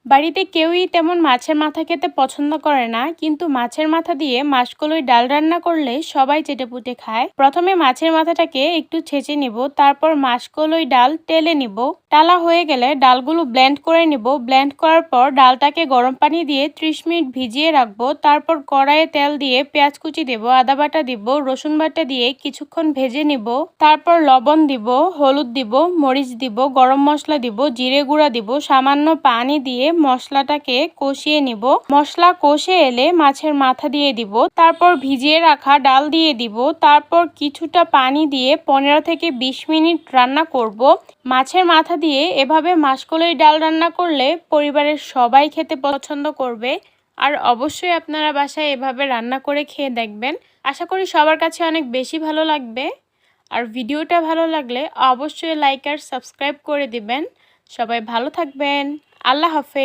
বাড়িতে কেউই তেমন মাছের মাথা খেতে পছন্দ করে না, কিন্তু মাছের মাথা দিয়ে মাসকলাই ডাল রান্না করলে সবাই চেটেপুটে খায়। প্রথমে মাছের মাথাটাকে একটু ছেঁচে নিব, তারপর মাসকলাই ডাল টেলে নিব। টালা হয়ে গেলে ডালগুলো ব্লেন্ড করে নিব। ব্লেন্ড করার পর ডালটাকে গরম পানি দিয়ে 30 মিনিট ভিজিয়ে রাখবো। তারপর কড়াইয়ে তেল দিয়ে পেঁয়াজ কুচি দেব, আদা বাটা দিব, রসুন বাটা দিয়ে কিছুক্ষণ ভেজে নিব। তারপর লবণ দিব, হলুদ দিব, মরিচ দিব, গরম মশলা দিব, জিরে গুঁড়া দিব, সামান্য পানি দিয়ে মশলাটাকে কষিয়ে নিব। মশলা কষে এলে মাছের মাথা দিয়ে দিব, তারপর ভিজিয়ে রাখা ডাল দিয়ে দিব, তারপর কিছুটা পানি দিয়ে 15 থেকে 20 মিনিট রান্না করব। মাছের মাথা দিয়ে এভাবে মাসকলাই ডাল রান্না করলে পরিবারের সবাই খেতে পছন্দ করবে। আর অবশ্যই আপনারা বাসায় এভাবে রান্না করে খেয়ে দেখবেন। আশা করি সবার কাছে অনেক বেশি ভালো লাগবে। আর ভিডিওটা ভালো লাগলে অবশ্যই লাইক আর সাবস্ক্রাইব করে দিবেন। সবাই ভালো থাকবেন। আল্লাহ হাফেজ।